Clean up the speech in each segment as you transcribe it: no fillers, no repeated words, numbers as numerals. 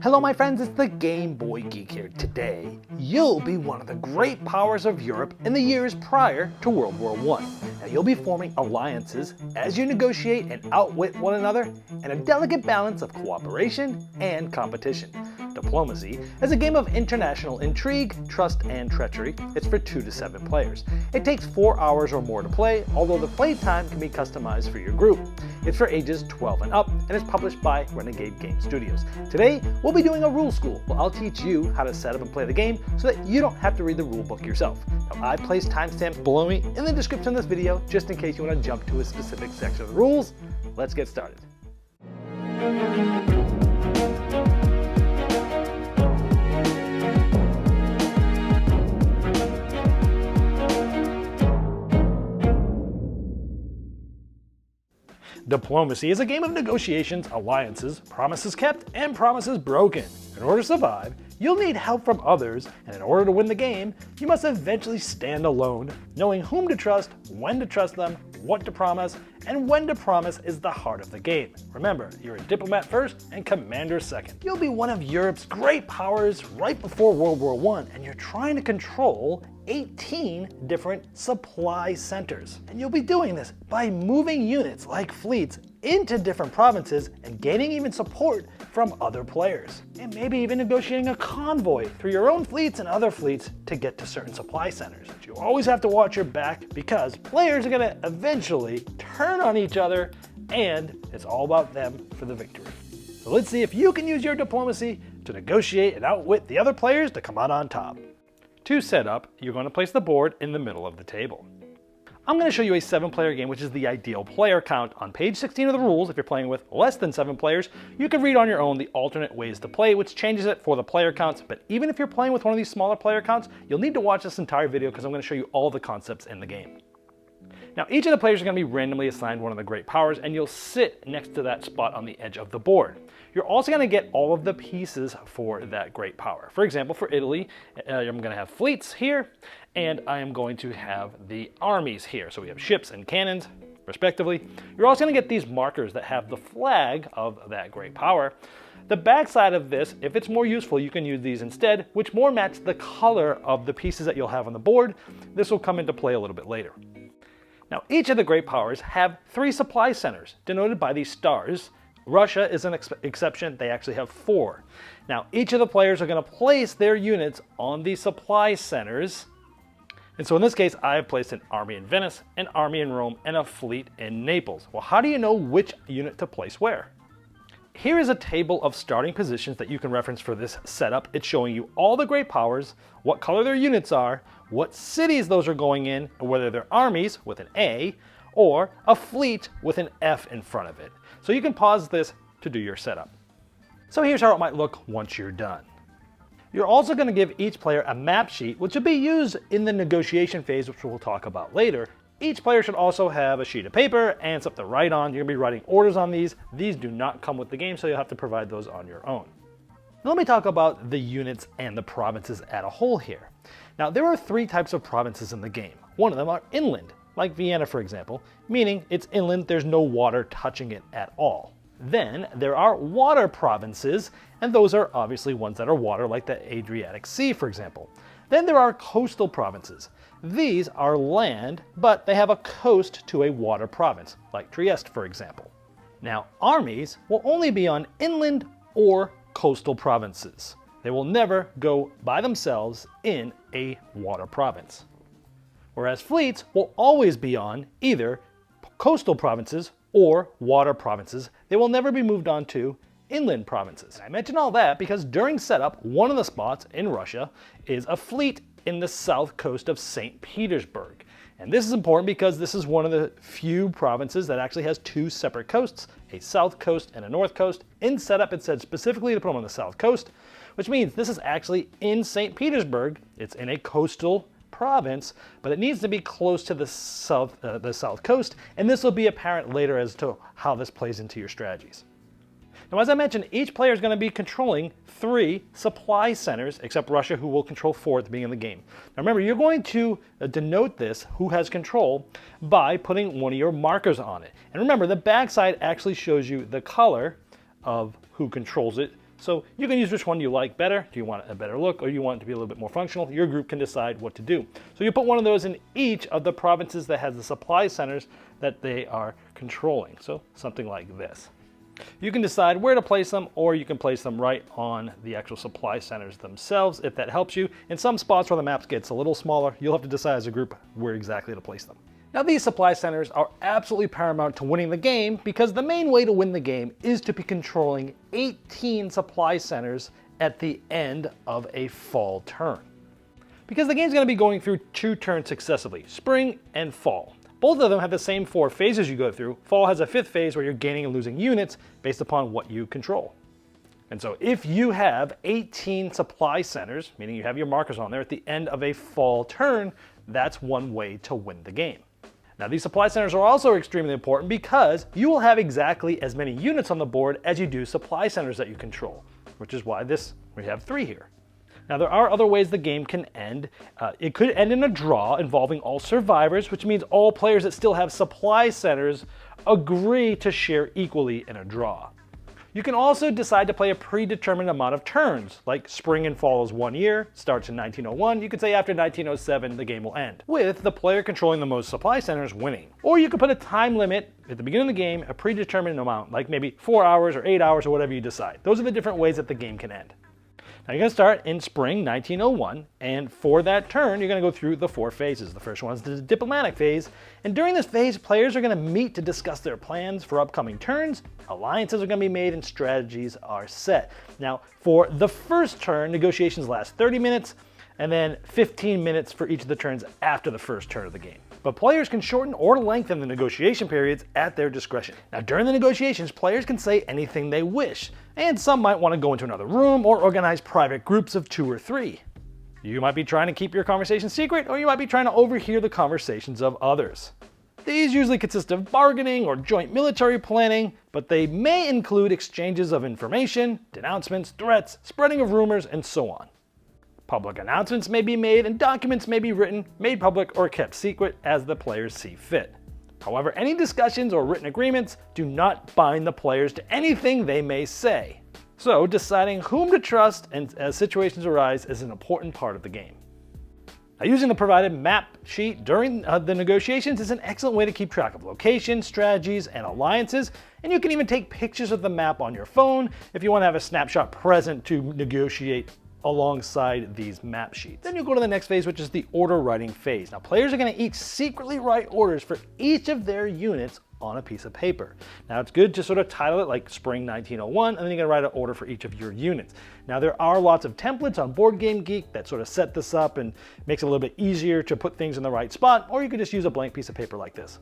Hello my friends, it's the Game Boy Geek here. Today, you'll be one of the great powers of Europe in the years prior to World War I. Now you'll be forming alliances as you negotiate and outwit one another in a delicate balance of cooperation and competition. Diplomacy is a game of international intrigue, trust, and treachery. It's for 2 to 7 players. It takes 4 hours or more to play, although the play time can be customized for your group. It's for ages 12 and up, and is published by Renegade Game Studios. Today, we'll be doing a rule school where I'll teach you how to set up and play the game so that you don't have to read the rule book yourself. Now, I placed timestamps below me in the description of this video just in case you want to jump to a specific section of the rules. Let's get started. Diplomacy is a game of negotiations, alliances, promises kept, and promises broken. In order to survive, you'll need help from others, and in order to win the game, you must eventually stand alone, knowing whom to trust, when to trust them, what to promise, and when to promise is the heart of the game. Remember, you're a diplomat first and commander second. You'll be one of Europe's great powers right before World War I, and you're trying to control 18 different supply centers. And you'll be doing this by moving units like fleets into different provinces and gaining even support from other players. And maybe even negotiating a convoy through your own fleets and other fleets to get to certain supply centers. But you always have to watch your back because players are gonna eventually turn on each other and it's all about them for the victory. So let's see if you can use your diplomacy to negotiate and outwit the other players to come out on top. To set up, you're going to place the board in the middle of the table. I'm going to show you a 7-player game, which is the ideal player count. On page 16 of the rules, if you're playing with less than 7 players, you can read on your own the alternate ways to play, which changes it for the player counts. But even if you're playing with one of these smaller player counts, you'll need to watch this entire video because I'm going to show you all the concepts in the game. Now, each of the players are going to be randomly assigned one of the great powers, and you'll sit next to that spot on the edge of the board. You're also going to get all of the pieces for that great power. For example, for Italy, I'm going to have fleets here, and I am going to have the armies here. So we have ships and cannons, respectively. You're also going to get these markers that have the flag of that great power. The backside of this, if it's more useful, you can use these instead, which more match the color of the pieces that you'll have on the board. This will come into play a little bit later. Now, each of the great powers have 3 supply centers, denoted by these stars. Russia is an exception, they actually have 4. Now, each of the players are going to place their units on the supply centers. And so in this case, I have placed an army in Venice, an army in Rome, and a fleet in Naples. Well, how do you know which unit to place where? Here is a table of starting positions that you can reference for this setup. It's showing you all the great powers, what color their units are, what cities those are going in, and whether they're armies with an A or a fleet with an F in front of it. So you can pause this to do your setup. So here's how it might look once you're done. You're also going to give each player a map sheet, which will be used in the negotiation phase, which we'll talk about later. Each player should also have a sheet of paper and something to write on. You're going to be writing orders on these. These do not come with the game, so you'll have to provide those on your own. Now let me talk about the units and the provinces as a whole here. Now there are 3 types of provinces in the game. One of them are inland, like Vienna for example, meaning it's inland, there's no water touching it at all. Then there are water provinces, and those are obviously ones that are water, like the Adriatic Sea for example. Then there are coastal provinces. These are land, but they have a coast to a water province, like Trieste for example. Now armies will only be on inland or coastal provinces. They will never go by themselves in a water province. Whereas fleets will always be on either coastal provinces or water provinces. They will never be moved on to inland provinces. I mention all that because during setup, one of the spots in Russia is a fleet in the south coast of St. Petersburg. And this is important because this is one of the few provinces that actually has 2 separate coasts, a south coast and a north coast. In setup, it said specifically to put them on the south coast, which means this is actually in St. Petersburg. It's in a coastal province, but it needs to be close to the south coast, and this will be apparent later as to how this plays into your strategies. Now, as I mentioned, each player is going to be controlling 3 supply centers, except Russia, who will control 4 at the beginning of the game. Now remember, you're going to denote this, who has control, by putting one of your markers on it. And remember, the backside actually shows you the color of who controls it, So you can use which one you like better. Do you want a better look or you want it to be a little bit more functional? Your group can decide what to do. So you put one of those in each of the provinces that has the supply centers that they are controlling. So something like this. You can decide where to place them, or you can place them right on the actual supply centers themselves if that helps you. In some spots where the map gets a little smaller, you'll have to decide as a group where exactly to place them. Now these supply centers are absolutely paramount to winning the game because the main way to win the game is to be controlling 18 supply centers at the end of a fall turn. Because the game's going to be going through 2 turns successively, spring and fall. Both of them have the same 4 phases you go through. Fall has a 5th phase where you're gaining and losing units based upon what you control. And so if you have 18 supply centers, meaning you have your markers on there at the end of a fall turn, that's one way to win the game. Now these supply centers are also extremely important because you will have exactly as many units on the board as you do supply centers that you control, which is why we have 3 here. Now there are other ways the game can end. It could end in a draw involving all survivors, which means all players that still have supply centers agree to share equally in a draw. You can also decide to play a predetermined amount of turns, like spring and fall is 1 year, starts in 1901. You could say after 1907 the game will end, with the player controlling the most supply centers winning. Or you could put a time limit at the beginning of the game, a predetermined amount, like maybe 4 hours or 8 hours or whatever you decide. Those are the different ways that the game can end. Now you're going to start in spring 1901, and for that turn you're going to go through the 4 phases. The first one is the diplomatic phase, and during this phase players are going to meet to discuss their plans for upcoming turns, alliances are going to be made, and strategies are set. Now for the first turn, negotiations last 30 minutes, and then 15 minutes for each of the turns after the first turn of the game. But players can shorten or lengthen the negotiation periods at their discretion. Now during the negotiations, players can say anything they wish, and some might want to go into another room or organize private groups of 2 or 3. You might be trying to keep your conversation secret, or you might be trying to overhear the conversations of others. These usually consist of bargaining or joint military planning, but they may include exchanges of information, denouncements, threats, spreading of rumors, and so on. Public announcements may be made and documents may be written, made public, or kept secret as the players see fit. However, any discussions or written agreements do not bind the players to anything they may say. So deciding whom to trust and as situations arise is an important part of the game. Now, using the provided map sheet during the negotiations is an excellent way to keep track of locations, strategies, and alliances, and you can even take pictures of the map on your phone if you want to have a snapshot present to negotiate alongside these map sheets. Then you go to the next phase, which is the order writing phase. Now players are going to each secretly write orders for each of their units on a piece of paper. Now it's good to sort of title it like Spring 1901, and then you're going to write an order for each of your units. Now there are lots of templates on Board Game Geek that sort of set this up and makes it a little bit easier to put things in the right spot, or you could just use a blank piece of paper like this.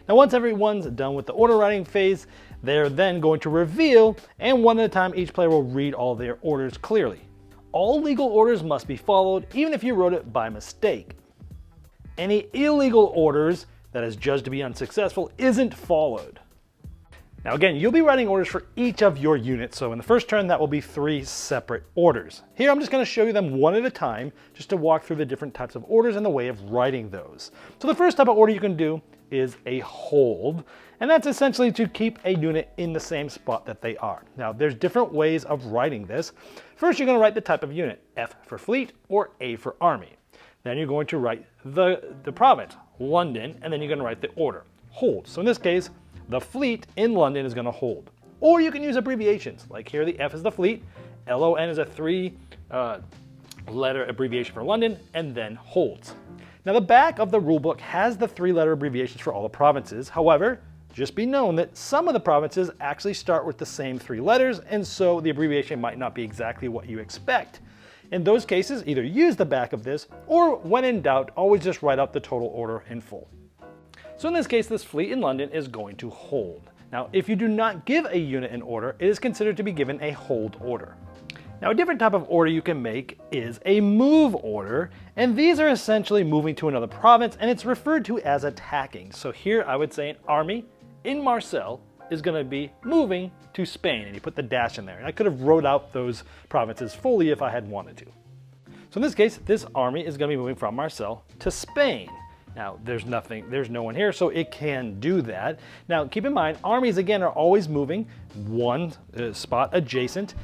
Now once everyone's done with the order writing phase, they're then going to reveal, and one at a time each player will read all their orders clearly. All legal orders must be followed, even if you wrote it by mistake. Any illegal orders that is judged to be unsuccessful isn't followed. Now again, you'll be writing orders for each of your units, so in the first turn that will be 3 separate orders. Here I'm just going to show you them one at a time, just to walk through the different types of orders and the way of writing those. So the first type of order you can do is a hold, and that's essentially to keep a unit in the same spot that they are. Now there's different ways of writing this. First you're going to write the type of unit, F for fleet or A for army. Then you're going to write the province, London, and then you're going to write the order, hold. So in this case, the fleet in London is going to hold. Or you can use abbreviations, like here the F is the fleet, LON is a 3-letter abbreviation for London, and then holds. Now the back of the rulebook has the 3-letter abbreviations for all the provinces. However, just be known that some of the provinces actually start with the same 3 letters, and so the abbreviation might not be exactly what you expect. In those cases, either use the back of this, or when in doubt, always just write out the total order in full. So in this case, this fleet in London is going to hold. Now, if you do not give a unit an order, it is considered to be given a hold order. Now, a different type of order you can make is a move order, and these are essentially moving to another province, and it's referred to as attacking. So here I would say an army in Marseille is going to be moving to Spain, and you put the dash in there. And I could have wrote out those provinces fully if I had wanted to. So in this case, this army is going to be moving from Marseille to Spain. Now, there's no one here, so it can do that. Now, keep in mind, armies, again, are always moving one spot adjacent.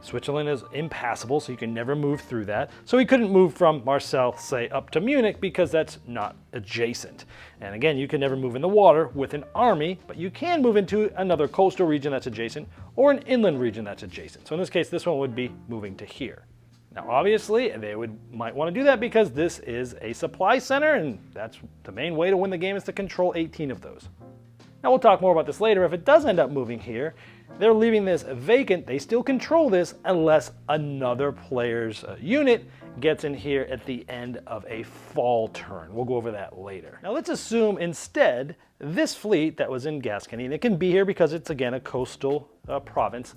Switzerland is impassable, so you can never move through that. So he couldn't move from Marseille, say, up to Munich because that's not adjacent. And again, you can never move in the water with an army, but you can move into another coastal region that's adjacent or an inland region that's adjacent. So in this case, this one would be moving to here. Now, obviously, they might want to do that because this is a supply center, and that's the main way to win the game is to control 18 of those. Now, we'll talk more about this later. If it does end up moving here, they're leaving this vacant. They still control this unless another player's unit gets in here at the end of a fall turn. We'll go over that later. Now, let's assume instead this fleet that was in Gascony, and it can be here because it's, again, a coastal province.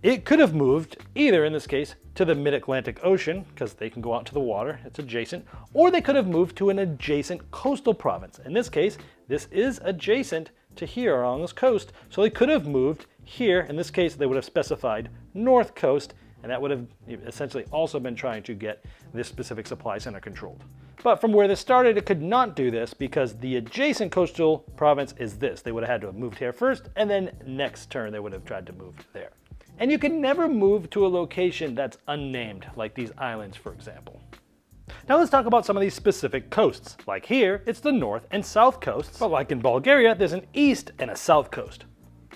It could have moved either, in this case, to the mid-Atlantic Ocean, because they can go out to the water, it's adjacent, or they could have moved to an adjacent coastal province. In this case, this is adjacent to here along this coast, so they could have moved here. In this case, they would have specified North Coast, and that would have essentially also been trying to get this specific supply center controlled. But from where this started, it could not do this because the adjacent coastal province is this. They would have had to have moved here first, and then next turn they would have tried to move there. And you can never move to a location that's unnamed, like these islands, for example. Now let's talk about some of these specific coasts. Like here, it's the north and south coasts, but like in Bulgaria, there's an east and a south coast.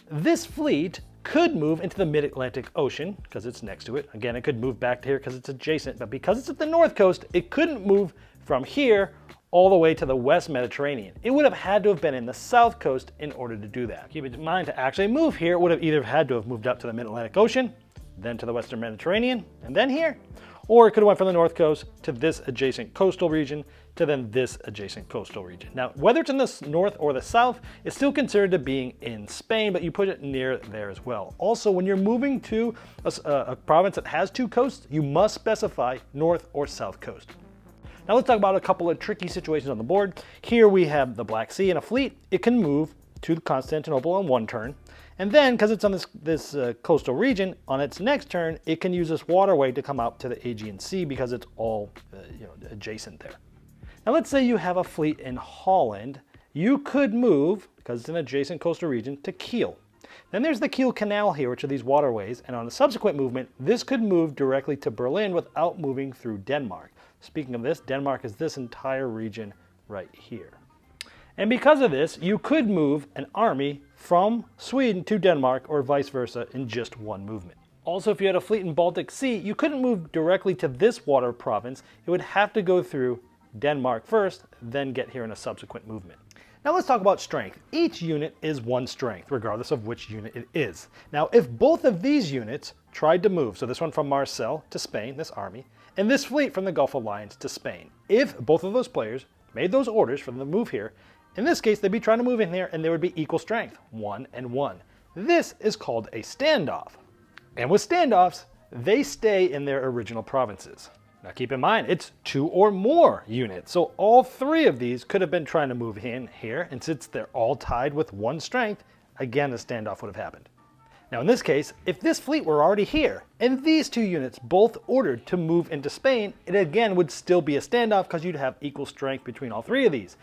This fleet could move into the mid-Atlantic Ocean because it's next to it. Again, it could move back to here because it's adjacent, but because it's at the north coast, it couldn't move from here all the way to the West Mediterranean. It would have had to have been in the south coast in order to do that. Keep in mind, to actually move here, it would have either had to have moved up to the Mid-Atlantic Ocean, then to the Western Mediterranean, and then here, or it could have went from the north coast to this adjacent coastal region to then this adjacent coastal region. Now, whether it's in the north or the south, it's still considered to being in Spain, but you put it near there as well. Also, when you're moving to a province that has two coasts, you must specify north or south coast. Now let's talk about a couple of tricky situations on the board. Here we have the Black Sea and a fleet. It can move to Constantinople on one turn. And then, because it's on this coastal region, on its next turn, it can use this waterway to come out to the Aegean Sea because it's all adjacent there. Now let's say you have a fleet in Holland. You could move, because it's an adjacent coastal region, to Kiel. Then there's the Kiel Canal here, which are these waterways, and on a subsequent movement, this could move directly to Berlin without moving through Denmark. Speaking of this, Denmark is this entire region right here. And because of this, you could move an army from Sweden to Denmark or vice versa in just one movement. Also, if you had a fleet in Baltic Sea, you couldn't move directly to this water province. It would have to go through Denmark first, then get here in a subsequent movement. Now let's talk about strength. Each unit is one strength, regardless of which unit it is. Now, if both of these units tried to move, so this one from Marseille to Spain, this army, and this fleet from the Gulf Alliance to Spain, if both of those players made those orders for them to move here, in this case, they'd be trying to move in here and there would be equal strength, 1 and 1. This is called a standoff. And with standoffs, they stay in their original provinces. Now keep in mind, it's 2 or more units. So all 3 of these could have been trying to move in here, and since they're all tied with 1 strength, again, a standoff would have happened. Now in this case, if this fleet were already here, and these 2 units both ordered to move into Spain, it again would still be a standoff because you'd have equal strength between all 3 of these.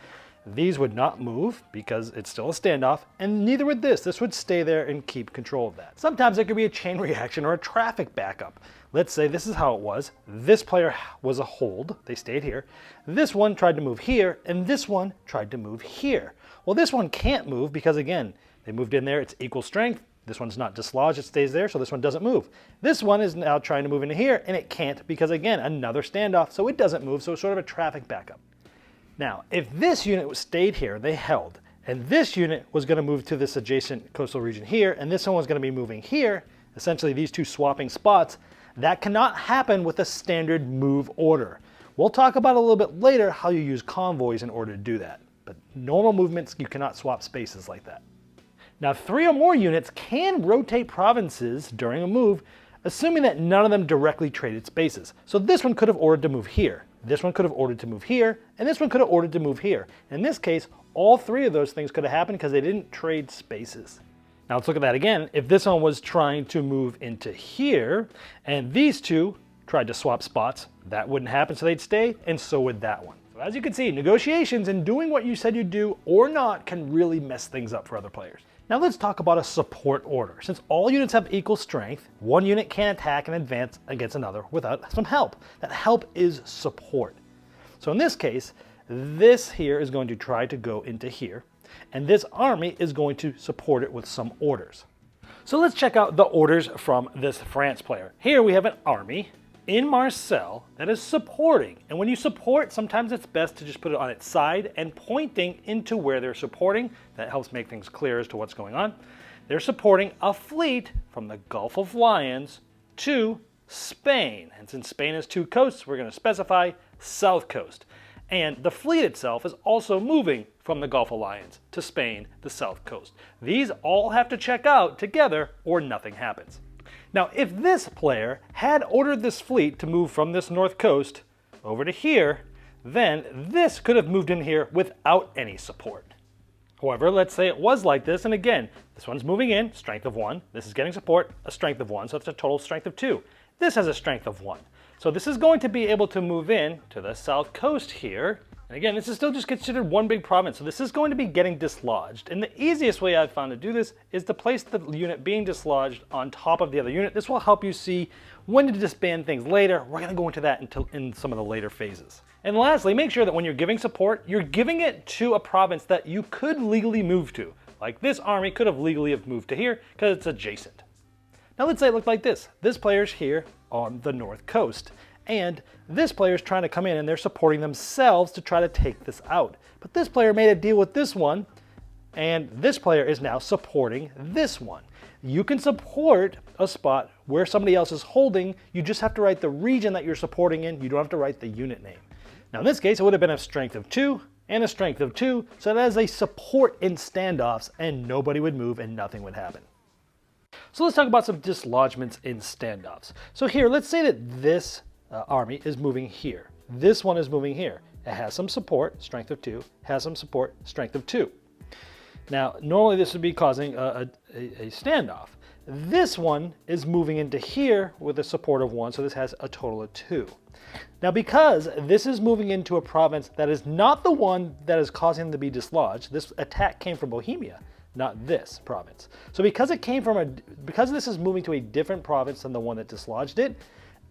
These would not move because it's still a standoff, and neither would this. This would stay there and keep control of that. Sometimes it could be a chain reaction or a traffic backup. Let's say this is how it was. This player was a hold. They stayed here. This one tried to move here, and this one tried to move here. Well, this one can't move because, again, they moved in there. It's equal strength. This one's not dislodged. It stays there, so this one doesn't move. This one is now trying to move into here, and it can't because, again, another standoff, so it doesn't move, so it's sort of a traffic backup. Now, if this unit stayed here, they held, and this unit was going to move to this adjacent coastal region here, and this one was going to be moving here, essentially these 2 swapping spots, that cannot happen with a standard move order. We'll talk about a little bit later how you use convoys in order to do that, but normal movements, you cannot swap spaces like that. Now, 3 or more units can rotate provinces during a move, assuming that none of them directly traded spaces. So this one could have ordered to move here. This one could have ordered to move here, and this one could have ordered to move here. In this case, all 3 of those things could have happened because they didn't trade spaces. Now let's look at that again. If this one was trying to move into here, and these 2 tried to swap spots, that wouldn't happen, so they'd stay, and so would that one. So as you can see, negotiations and doing what you said you'd do or not can really mess things up for other players. Now let's talk about a support order. Since all units have equal strength, one unit can't attack and advance against another without some help. That help is support. So in this case, this here is going to try to go into here, and this army is going to support it with some orders. So let's check out the orders from this France player. Here we have an army in Marseille that is supporting. And when you support, sometimes it's best to just put it on its side and pointing into where they're supporting. That helps make things clear as to what's going on. They're supporting a fleet from the Gulf of Lions to Spain. And since Spain has two coasts, we're going to specify South Coast. And the fleet itself is also moving from the Gulf of Lions to Spain, the South Coast. These all have to check out together or nothing happens. Now, if this player had ordered this fleet to move from this north coast over to here, then this could have moved in here without any support. However, let's say it was like this, and again, this one's moving in, strength of 1. This is getting support, a strength of 1, so it's a total strength of 2. This has a strength of 1. So this is going to be able to move in to the south coast here. And again, this is still just considered one big province, so this is going to be getting dislodged. And the easiest way I've found to do this is to place the unit being dislodged on top of the other unit. This will help you see when to disband things later. We're going to go into that in some of the later phases. And lastly, make sure that when you're giving support, you're giving it to a province that you could legally move to. Like this army could have legally have moved to here because it's adjacent. Now let's say it looked like this. This player's here on the north coast. And this player is trying to come in and they're supporting themselves to try to take this out. But this player made a deal with this one, and this player is now supporting this one. You can support a spot where somebody else is holding. You just have to write the region that you're supporting in. You don't have to write the unit name. Now in this case, it would have been a strength of 2 and a strength of 2. So that is a support in standoffs, and nobody would move and nothing would happen. So let's talk about some dislodgements in standoffs. So here, let's say that this army is moving here. This one is moving here. It has some support, strength of 2, has some support, strength of 2. Now, normally this would be causing a standoff. This one is moving into here with a support of 1, so this has a total of 2. Now, because this is moving into a province that is not the one that is causing them to be dislodged, this attack came from Bohemia, not this province. So because this is moving to a different province than the one that dislodged it,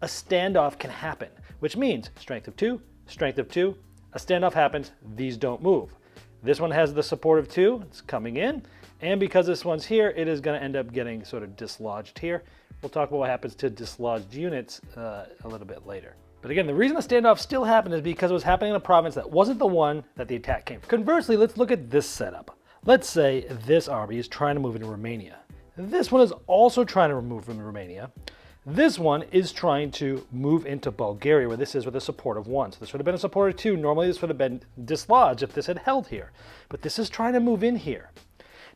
a standoff can happen, which means strength of 2, strength of 2, a standoff happens, these don't move. This one has the support of 2, it's coming in, and because this one's here, it is going to end up getting sort of dislodged here. We'll talk about what happens to dislodged units a little bit later. But again, the reason the standoff still happened is because it was happening in a province that wasn't the one that the attack came from. Conversely, let's look at this setup. Let's say this army is trying to move into Romania. This one is also trying to move from Romania. This one is trying to move into Bulgaria, where this is with a support of 1. So this would have been a support of 2. Normally this would have been dislodged if this had held here. But this is trying to move in here.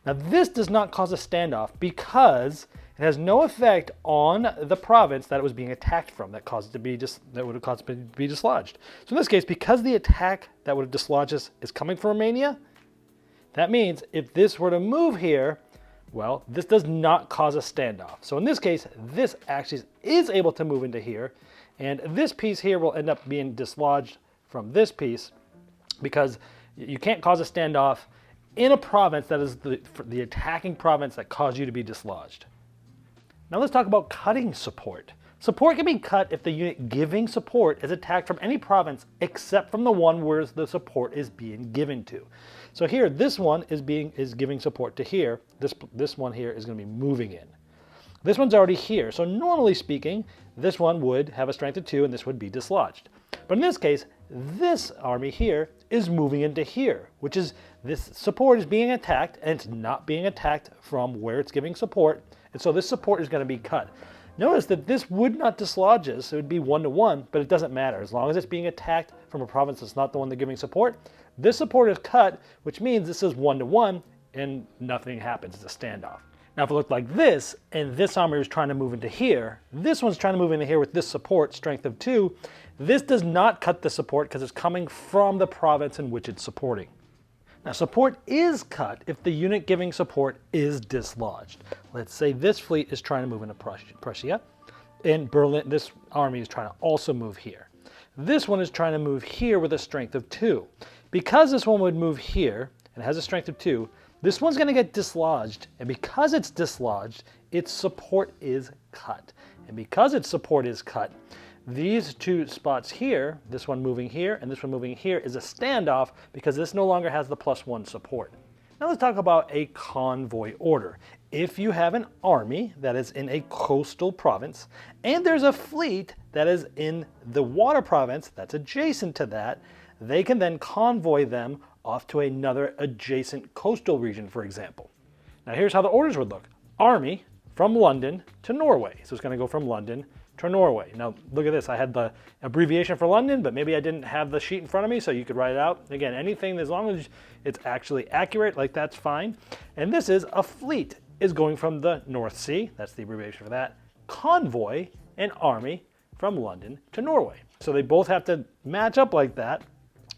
Now this does not cause a standoff because it has no effect on the province that it was being attacked from that would have caused it to be dislodged. So in this case, because the attack that would have dislodged us is coming from Romania, that means if this were to move here, well, this does not cause a standoff. So in this case, this actually is able to move into here, and this piece here will end up being dislodged from this piece because you can't cause a standoff in a province that is the attacking province that caused you to be dislodged. Now let's talk about cutting support. Support can be cut if the unit giving support is attacked from any province except from the one where the support is being given to. So here, this one is giving support to here. This one here is going to be moving in. This one's already here. So normally speaking, this one would have a strength of 2 and this would be dislodged. But in this case, this army here is moving into here, which is this support is being attacked and it's not being attacked from where it's giving support. And so this support is going to be cut. Notice that this would not dislodge us. It would be 1-to-1, but it doesn't matter. As long as it's being attacked from a province that's not the one that's giving support, this support is cut, which means this is 1-to-1 and nothing happens. It's a standoff. Now, if it looked like this, and this army was trying to move into here, this one's trying to move into here with this support, strength of 2, this does not cut the support because it's coming from the province in which it's supporting. Now, support is cut if the unit giving support is dislodged. Let's say this fleet is trying to move into Prussia, and Berlin, this army is trying to also move here. This one is trying to move here with a strength of 2. Because this one would move here and has a strength of 2, This one's going to get dislodged, and because it's dislodged, its support is cut. And because its support is cut, these two spots here, this one moving here and this one moving here, is a standoff because this no longer has the +1 support. Now let's talk about a convoy order. If you have an army that is in a coastal province, and there's a fleet that is in the water province that's adjacent to that, they can then convoy them off to another adjacent coastal region, for example. Now here's how the orders would look. Army from London to Norway. So it's going to go from London to Norway. Now look at this. I had the abbreviation for London, but maybe I didn't have the sheet in front of me, so you could write it out. Again, anything, as long as it's actually accurate, like that's fine. And this is a fleet is going from the North Sea. That's the abbreviation for that. Convoy and army from London to Norway. So they both have to match up like that,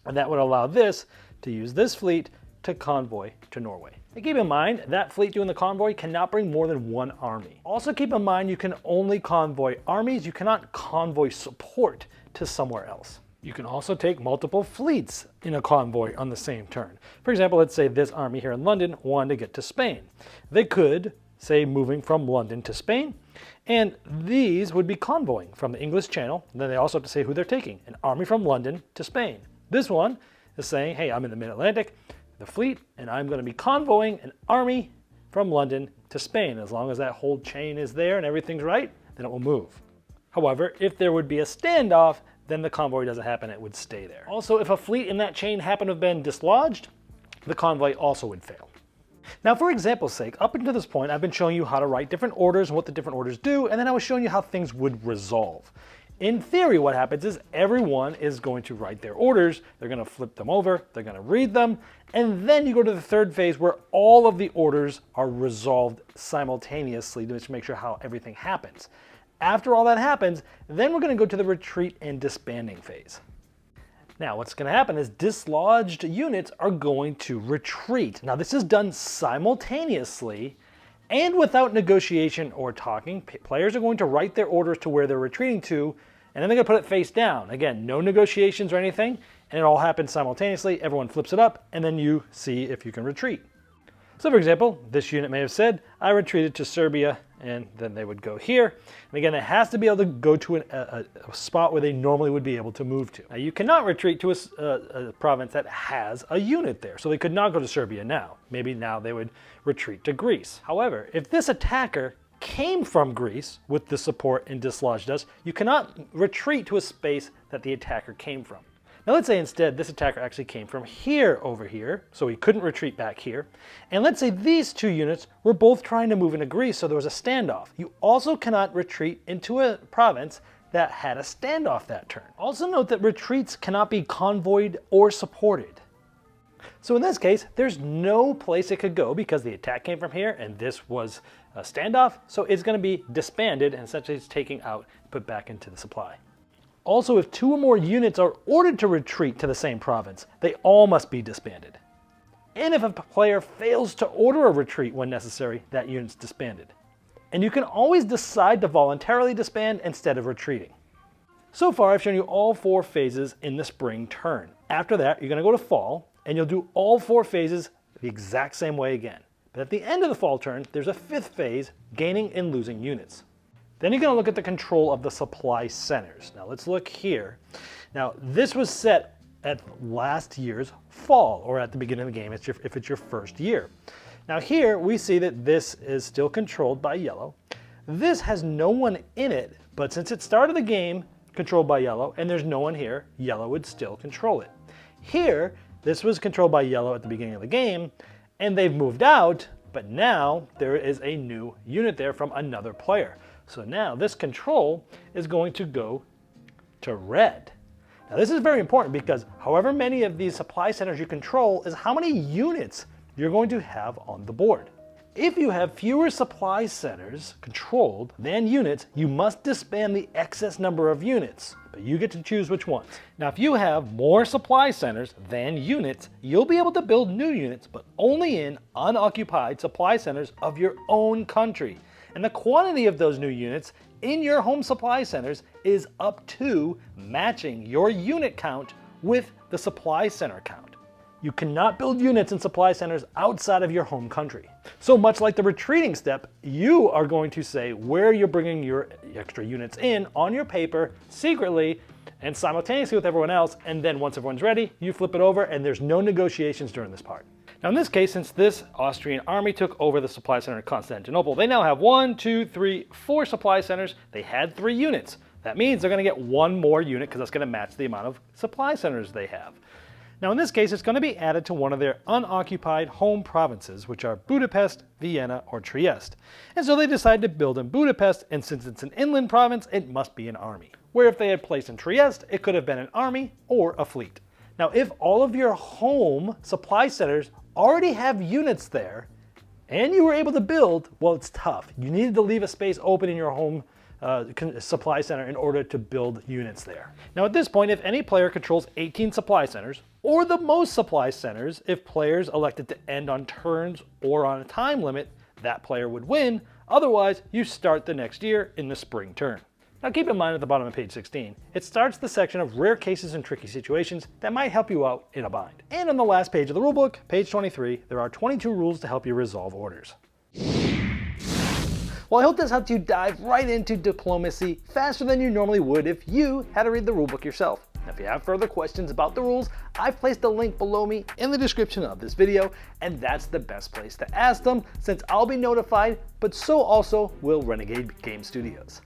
and that would allow this to use this fleet to convoy to Norway. And keep in mind, that fleet doing the convoy cannot bring more than one army. Also keep in mind, you can only convoy armies, you cannot convoy support to somewhere else. You can also take multiple fleets in a convoy on the same turn. For example, let's say this army here in London wanted to get to Spain. They could, say, moving from London to Spain, and these would be convoying from the English Channel. And then they also have to say who they're taking, an army from London to Spain. This one is saying, hey, I'm in the mid-Atlantic, the fleet, and I'm going to be convoying an army from London to Spain. As long as that whole chain is there and everything's right, then it will move. However, if there would be a standoff, then the convoy doesn't happen, it would stay there. Also, if a fleet in that chain happened to have been dislodged, the convoy also would fail. Now, for example's sake, up until this point, I've been showing you how to write different orders and what the different orders do, and then I was showing you how things would resolve. In theory, what happens is everyone is going to write their orders, they're going to flip them over, they're going to read them, and then you go to the third phase where all of the orders are resolved simultaneously to make sure how everything happens. After all that happens, then we're going to go to the retreat and disbanding phase. Now, what's going to happen is dislodged units are going to retreat. Now, this is done simultaneously and without negotiation or talking. Players are going to write their orders to where they're retreating to, and then they're going to put it face down. Again, no negotiations or anything, and it all happens simultaneously. Everyone flips it up, and then you see if you can retreat. So for example, this unit may have said, I retreated to Serbia, and then they would go here. And again, it has to be able to go to a spot where they normally would be able to move to. Now, you cannot retreat to a province that has a unit there, so they could not go to Serbia now. Maybe now they would retreat to Greece. However, if this attacker came from Greece with the support and dislodged us, you cannot retreat to a space that the attacker came from. Now let's say instead this attacker actually came from here over here, so he couldn't retreat back here. And let's say these two units were both trying to move into Greece, so there was a standoff. You also cannot retreat into a province that had a standoff that turn. Also note that retreats cannot be convoyed or supported. So in this case, there's no place it could go because the attack came from here and this was a standoff, so it's going to be disbanded and essentially it's taken out and put back into the supply. Also, if two or more units are ordered to retreat to the same province, they all must be disbanded. And if a player fails to order a retreat when necessary, that unit's disbanded. And you can always decide to voluntarily disband instead of retreating. So far, I've shown you all 4 phases in the spring turn. After that, you're going to go to fall, and you'll do all 4 phases the exact same way again. But at the end of the fall turn, there's a 5th phase, gaining and losing units. Then you're going to look at the control of the supply centers. Now let's look here. Now this was set at last year's fall, or at the beginning of the game if it's your first year. Now here we see that this is still controlled by yellow. This has no one in it, but since it started the game controlled by yellow and there's no one here, yellow would still control it. Here, this was controlled by yellow at the beginning of the game, and they've moved out, but now there is a new unit there from another player. So now this control is going to go to red. Now this is very important because however many of these supply centers you control is how many units you're going to have on the board. If you have fewer supply centers controlled than units, you must disband the excess number of units, but you get to choose which ones. Now if you have more supply centers than units, you'll be able to build new units, but only in unoccupied supply centers of your own country. And the quantity of those new units in your home supply centers is up to matching your unit count with the supply center count. You cannot build units in supply centers outside of your home country. So much like the retreating step, you are going to say where you're bringing your extra units in on your paper secretly and simultaneously with everyone else, and then once everyone's ready, you flip it over and there's no negotiations during this part. Now in this case, since this Austrian army took over the supply center in Constantinople, they now have 1, 2, 3, 4 supply centers. They had 3 units. That means they're going to get 1 more unit because that's going to match the amount of supply centers they have. Now in this case, it's going to be added to one of their unoccupied home provinces, which are Budapest, Vienna, or Trieste. And so they decided to build in Budapest, and since it's an inland province, it must be an army. Where if they had placed in Trieste, it could have been an army or a fleet. Now if all of your home supply centers already have units there, and you were able to build, well, it's tough. You needed to leave a space open in your home supply center in order to build units there. Now at this point, if any player controls 18 supply centers, or the most supply centers, if players elected to end on turns or on a time limit, that player would win. Otherwise, you start the next year in the spring turn. Now keep in mind at the bottom of page 16, it starts the section of rare cases and tricky situations that might help you out in a bind. And on the last page of the rulebook, page 23, there are 22 rules to help you resolve orders. Well, I hope this helped you dive right into diplomacy faster than you normally would if you had to read the rulebook yourself. Now, if you have further questions about the rules, I've placed a link below me in the description of this video, and that's the best place to ask them since I'll be notified, but so also will Renegade Game Studios.